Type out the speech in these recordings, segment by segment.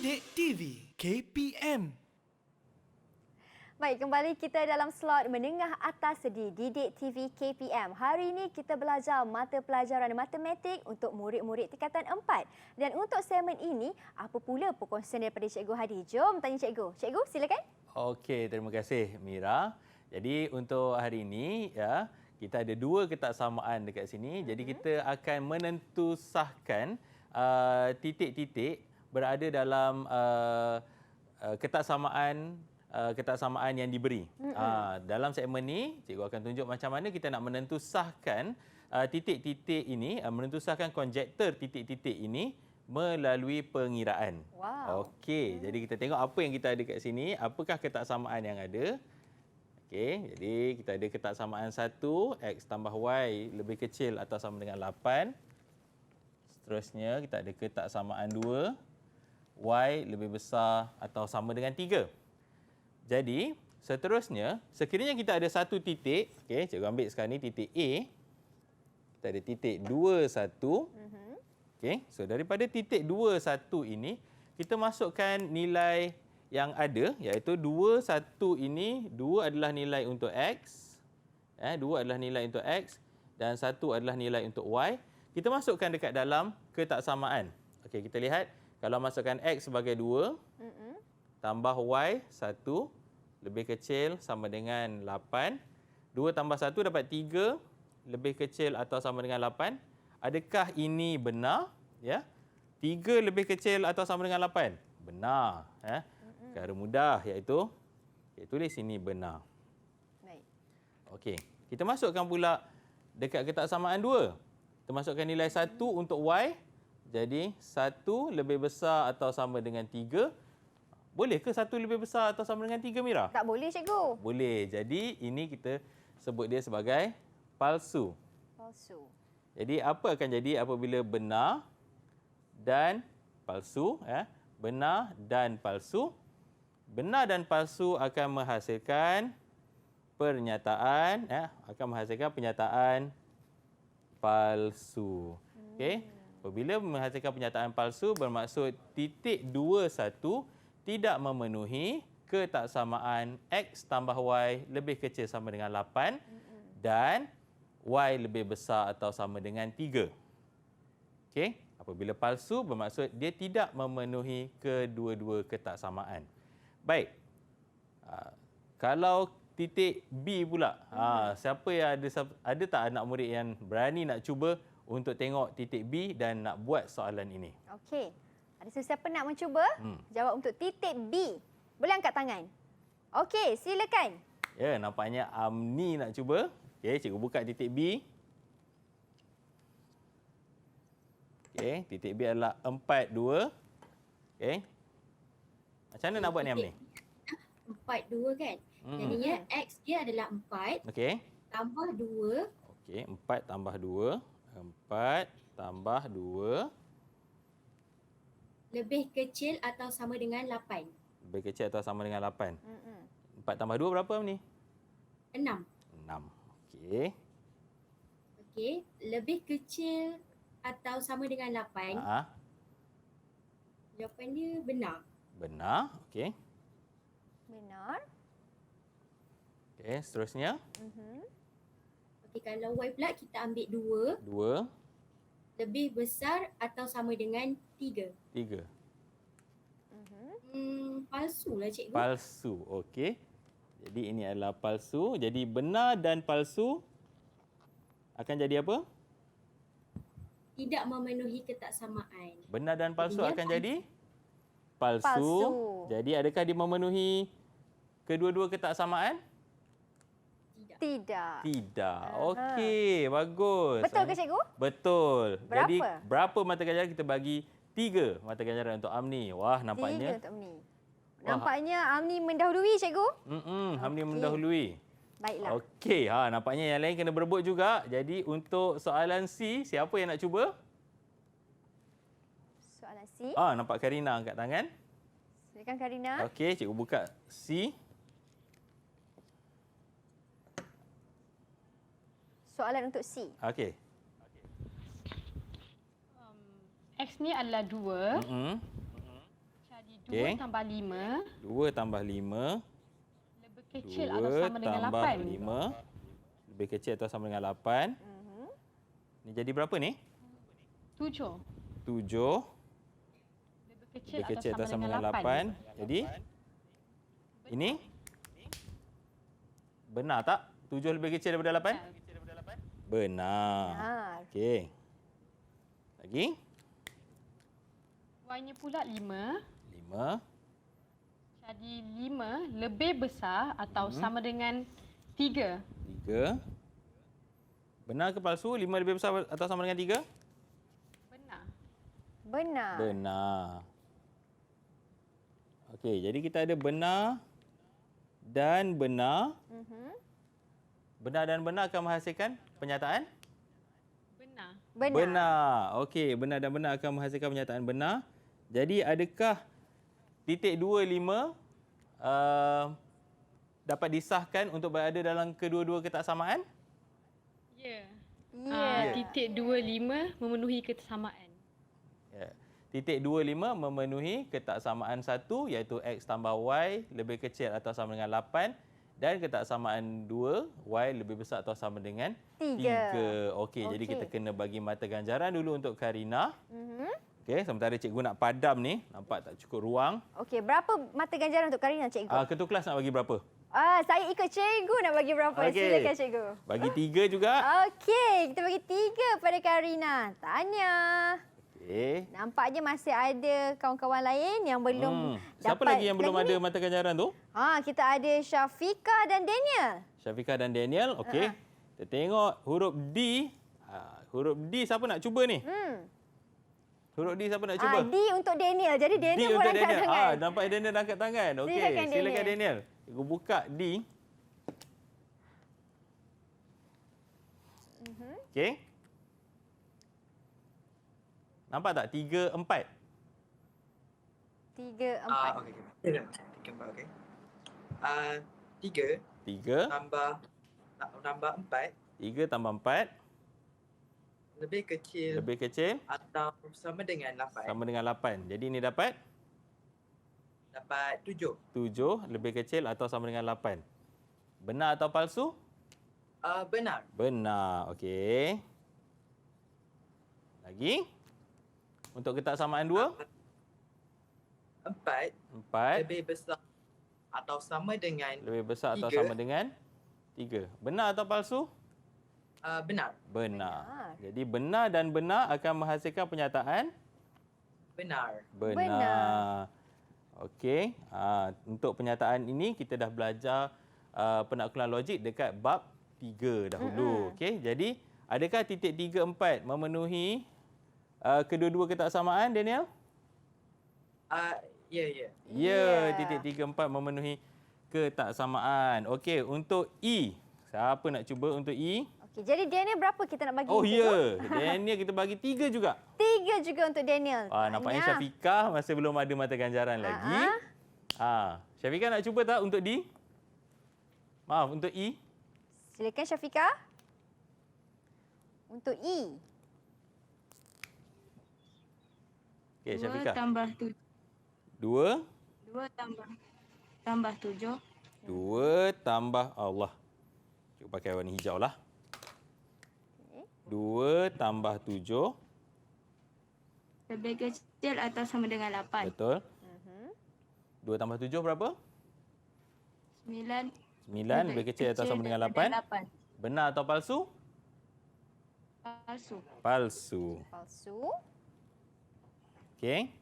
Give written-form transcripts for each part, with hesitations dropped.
Didik TV KPM. Baik, kembali kita dalam slot menengah atas di Didik TV KPM. Hari ini kita belajar mata pelajaran matematik untuk murid-murid tingkatan 4. Dan untuk segmen ini, apa pula perkongsian daripada Cikgu Hadi? Jom tanya Cikgu. Cikgu, silakan. Okey, terima kasih Mira. Jadi untuk hari ini kita ada dua ketaksamaan dekat sini. Jadi kita akan menentusahkan titik-titik berada dalam ketaksamaan yang diberi. Dalam segmen ini, cikgu akan tunjuk macam mana kita nak menentusahkan titik-titik ini, menentusahkan konjektor titik-titik ini melalui pengiraan. Wow. Okey, jadi kita tengok apa yang kita ada kat sini, apakah ketaksamaan yang ada. Okey, jadi kita ada ketaksamaan 1, X tambah Y lebih kecil atau sama dengan 8. Seterusnya, kita ada ketaksamaan 2, Y lebih besar atau sama dengan 3. Jadi, seterusnya, sekiranya kita ada satu titik, okey, cikgu ambil sekarang ni titik A. Kita ada titik 2, 1. Okey, so daripada titik 2, 1 ini, kita masukkan nilai yang ada, iaitu 2, 1 ini, 2 adalah nilai untuk X, 2 adalah nilai untuk X dan 1 adalah nilai untuk Y. Kita masukkan dekat dalam ketaksamaan. Okey, kita lihat, kalau masukkan X sebagai 2, tambah Y 1, lebih kecil sama dengan 8. 2 tambah 1 dapat 3, lebih kecil atau sama dengan 8. Adakah ini benar? Ya. 3 lebih kecil atau sama dengan 8? Benar. Cara mudah iaitu, tulis sini benar. Baik. Okey. Kita masukkan pula dekat ketaksamaan 2. Kita masukkan nilai 1 untuk Y. Jadi 1 lebih besar atau sama dengan 3. Boleh ke 1 lebih besar atau sama dengan 3, Mira? Tak boleh, Cikgu. Boleh. Jadi ini kita sebut dia sebagai palsu. Palsu. Jadi apa akan jadi apabila benar dan palsu? Benar dan palsu. Benar dan palsu akan menghasilkan pernyataan, palsu. Okey. Apabila menghasilkan pernyataan palsu, bermaksud titik 2, 1 tidak memenuhi ketaksamaan X tambah Y lebih kecil sama dengan 8 dan Y lebih besar atau sama dengan 3. Okey, apabila palsu bermaksud dia tidak memenuhi kedua-dua ketaksamaan. Baik. Kalau titik B pula, siapa yang ada tak anak murid yang berani nak cuba untuk tengok titik B dan nak buat soalan ini? Okey. Ada sesiapa nak mencuba jawab untuk titik B? Boleh angkat tangan. Okey, silakan. Ya, nampaknya Amni nak cuba. Okey, cikgu buka titik B. Okey, titik B adalah 4, 2. Okey. Macam mana nak buat ni, Amni? 4, 2 kan? Jadinya X dia adalah 4 Okey. tambah 2. Okey, 4 tambah 2. 4 tambah 2. Lebih kecil atau sama dengan 8. Lebih kecil atau sama dengan 8. 4 tambah 2 berapa, Amni? 6. 6. Okey. Okey. Lebih kecil atau sama dengan 8. Jawapan dia benar. Benar. Okey. Benar. Okey, seterusnya. Okey, kalau Y pula kita ambil 2, 2. Lebih besar atau sama dengan 3. 3. Palsu lah, cikgu. Palsu. Okey. Jadi ini adalah palsu. Jadi benar dan palsu akan jadi apa? Tidak memenuhi ketaksamaan. Benar dan palsu Jadinya akan jadi palsu. Palsu. Jadi adakah dia memenuhi kedua-dua ketaksamaan? Tidak. Tidak. Okey, bagus. Betul ke, Cikgu? Betul. Berapa? Jadi berapa mata ganjaran kita bagi? 3 mata ganjaran untuk Amni. Wah, 3 nampaknya. untuk Amni. Nampaknya Amni mendahului, Cikgu. Amni mendahului. Baiklah. Okey, nampaknya yang lain kena berebut juga. Jadi untuk soalan C, siapa yang nak cuba? Soalan C. Nampak Karina angkat tangan. Silakan Karina. Okey, cikgu buka C. Soalan untuk C. Okey. X ni adalah 2. Jadi Okey. 2 tambah 5 2 tambah 5. lebih kecil atau 2 sama dengan tambah 8. 5. Lebih kecil atau sama dengan 8. Ni jadi berapa ni? 7 7. lebih kecil, Lebih kecil atau sama dengan 8. Jadi ini benar tak? 7 lebih kecil daripada 8? Benar. Benar. Okey. Lagi? Y-nya pula 5. 5. Jadi 5 lebih besar atau sama dengan 3. 3. Benar ke palsu? 5 lebih besar atau sama dengan 3? Benar. Benar. Benar. Okey, jadi kita ada benar dan benar. Benar dan benar akan menghasilkan pernyataan? Benar. Benar. Benar. Okey, benar dan benar akan menghasilkan pernyataan benar. Jadi adakah titik 25 dapat disahkan untuk berada dalam kedua-dua ketaksamaan? Ya. Ya. Titik 25 memenuhi kesamaan. Ya. Titik 25 memenuhi ketaksamaan 1 iaitu X tambah Y lebih kecil atau sama dengan 8 dan ketaksamaan 2 Y lebih besar atau sama dengan 3. Okey, jadi kita kena bagi mata ganjaran dulu untuk Karina. Okey, sementara cikgu nak padam ni, nampak tak cukup ruang. Okey, berapa mata ganjaran untuk Karina, cikgu? Ketua kelas nak bagi berapa? Saya ikut cikgu nak bagi berapa. Okey. Silakan, cikgu. Bagi 3 juga. Okey, kita bagi 3 pada Karina. Tanya. Okey. Nampaknya masih ada kawan-kawan lain yang belum Siapa dapat lagi yang belum ada mata ganjaran tu? Kita ada Syafika dan Daniel. Syafika dan Daniel. Okey. Kita tengok huruf D. Huruf D siapa nak cuba ni? Huruf D siapa nak cuba? D untuk Daniel. Jadi D Daniel pun untuk angkat Daniel. tangan. Nampak Daniel angkat tangan. Okey, silakan Daniel. Cikgu buka D. Okey. Nampak tak? 3, 4. 3, 4. Okey. 3, 4, okey. 3 3. tambah 4 3 tambah 4. lebih kecil Lebih kecil. atau sama dengan 8. Sama dengan 8. Jadi ini dapat? Dapat 7. 7 lebih kecil atau sama dengan 8. Benar atau palsu? Benar. Benar. Okey. Lagi? Untuk ketaksamaan 2? 4 4 lebih besar atau sama dengan lebih besar atau 3. sama dengan 3. Benar atau palsu? Benar. Benar. Jadi benar dan benar akan menghasilkan pernyataan? Benar. Benar. Okey. Untuk pernyataan ini kita dah belajar penaklukan logik dekat bab 3 dahulu. Okey. Jadi adakah titik 3, 4 memenuhi kedua-dua ketaksamaan, Daniel? Ya. Ya, titik 3, 4 memenuhi ketaksamaan. Okey, untuk E. Siapa nak cuba untuk E? Okey, jadi Daniel berapa kita nak bagi? Oh cikgu? ya, Daniel kita bagi 3 juga. 3 juga untuk Daniel. Nampaknya Syafiqah masih belum ada mata ganjaran lagi. Syafiqah nak cuba tak untuk D? Maaf, untuk E. Silakan Syafika. Untuk E. Okey, 2 Syafiqah. tambah 7. 2. 2 tambah 7. 2 tambah Allah. Cuba pakai warna hijau lah. 2 tambah 7. Lebih kecil atau sama dengan 8. Betul. 2 tambah 7 berapa? 9. 9 lebih kecil atau sama dengan 8. 8. Benar atau palsu? Palsu. Palsu. Palsu. Okey.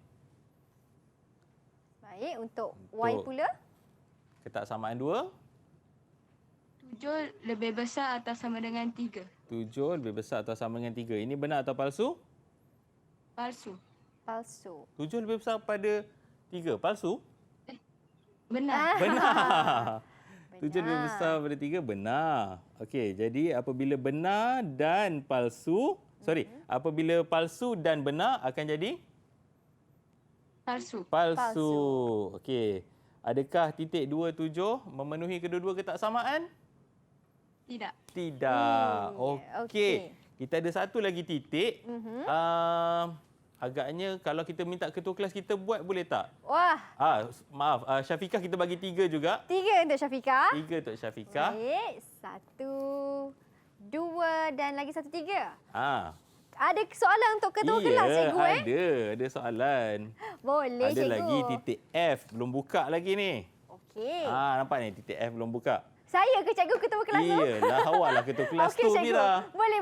Baik, untuk Y pula. Ketaksamaan 2. 7 lebih besar atau sama dengan 3. 7 lebih besar atau sama dengan 3. Ini benar atau palsu? Palsu. Palsu. 7 lebih besar pada 3. Palsu? Benar. Benar. 7 lebih besar pada 3. Benar. Okey, jadi apabila benar dan palsu, apabila palsu dan benar akan jadi? Palsu. Palsu. Okey. Adakah titik 27 memenuhi kedua-dua ketaksamaan? Tidak. Tidak. Okey. Okey. Kita ada satu lagi titik. agaknya kalau kita minta ketua kelas kita buat boleh tak? Wah, Maaf, Syafiqah kita bagi 3 juga. 3 untuk Syafiqah. 3 untuk Syafiqah. Baik, 1, 2 dan lagi 1, 3. Ada soalan untuk ketua kelas, cikgu? Ada soalan. Boleh, Ada cikgu. lagi titik F belum buka lagi ni. Okey. Nampak ni titik F belum buka. Saya ke cikgu ketua kelas tu? Iyalah, awak lah ketua kelas Okey, tu, cikgu. Mira. Boleh.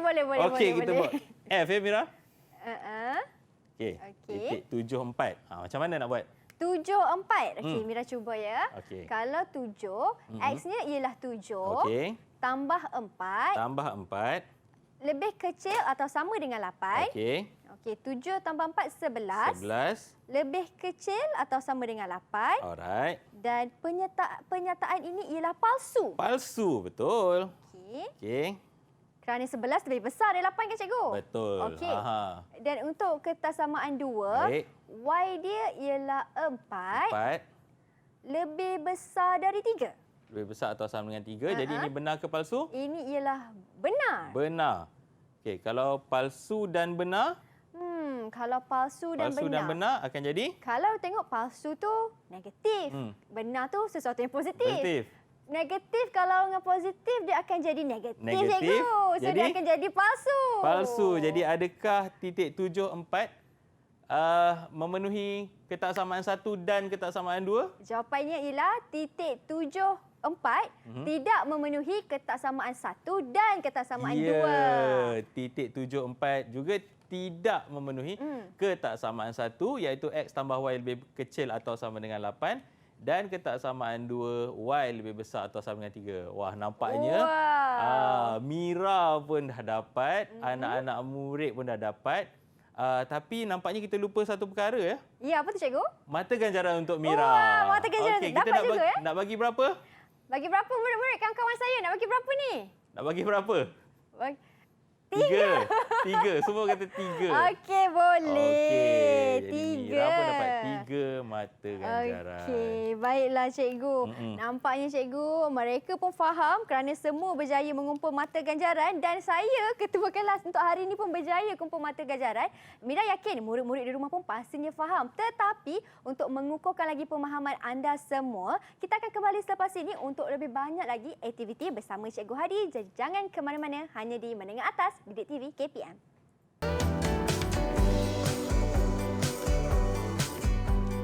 Okey, kita buat F ya, Mira? Okey. Okey. Titik 74. Macam mana nak buat? 7, 4. Okey, Mira cuba ya. Okey. Kalau 7, X-nya ialah 7 Okey. tambah 4 Tambah 4. lebih kecil atau sama dengan 8. Okey. Okey, 7 tambah 4, 11. 11. Lebih kecil atau sama dengan 8. Alright. Dan penyataan ini ialah palsu. Palsu, betul. Okey. Okey. Kerana 11 lebih besar dari 8 kan, cikgu? Betul. Okey. Aha. Dan untuk kesamaan 2, Baik. Y dia ialah 4 4. lebih besar dari 3. Lebih besar atau sama dengan 3. Jadi ini benar ke palsu? Ini ialah benar. Benar. Okey, kalau palsu dan benar, Kalau palsu dan palsu benar. dan benar akan jadi Kalau tengok palsu tu negatif. Benar tu sesuatu yang positif. positif. Negatif kalau dengan positif dia akan jadi negatif, Negatif, cikgu. So jadi? dia akan jadi palsu. Palsu. Jadi adakah titik 74 memenuhi ketaksamaan 1 dan ketaksamaan 2? Jawapannya ialah titik 7, 4 tidak memenuhi ketaksamaan 1 dan ketaksamaan 2. Titik 74 juga tidak memenuhi ketaksamaan 1 iaitu X tambah Y lebih kecil atau sama dengan 8 dan ketaksamaan 2 Y lebih besar atau sama dengan 3. Wah, nampaknya Mira pun dah dapat, anak-anak murid pun dah dapat. Tapi nampaknya kita lupa satu perkara ya. Ya, apa tu, cikgu? Mata ganjaran untuk Mira. Wah, mata ganjaran. Okey, Dapat kita juga, ya? nak bagi berapa? Bagi berapa murid-murid kawan-kawan saya? Nak bagi berapa ni? Nak bagi berapa? Bagi... 3. Semua kata 3. Okey, boleh. Okey, jadi 3. Mira pun dapat 3 mata ganjaran. Okey, baiklah cikgu. Nampaknya cikgu mereka pun faham kerana semua berjaya mengumpul mata ganjaran dan saya ketua kelas untuk hari ini pun berjaya kumpul mata ganjaran. Mira yakin murid-murid di rumah pun pastinya faham. Tetapi untuk mengukuhkan lagi pemahaman anda semua, kita akan kembali selepas ini untuk lebih banyak lagi aktiviti bersama Cikgu Hadi. Jadi jangan ke mana-mana, hanya di Menengah Atas Didik TV KPM.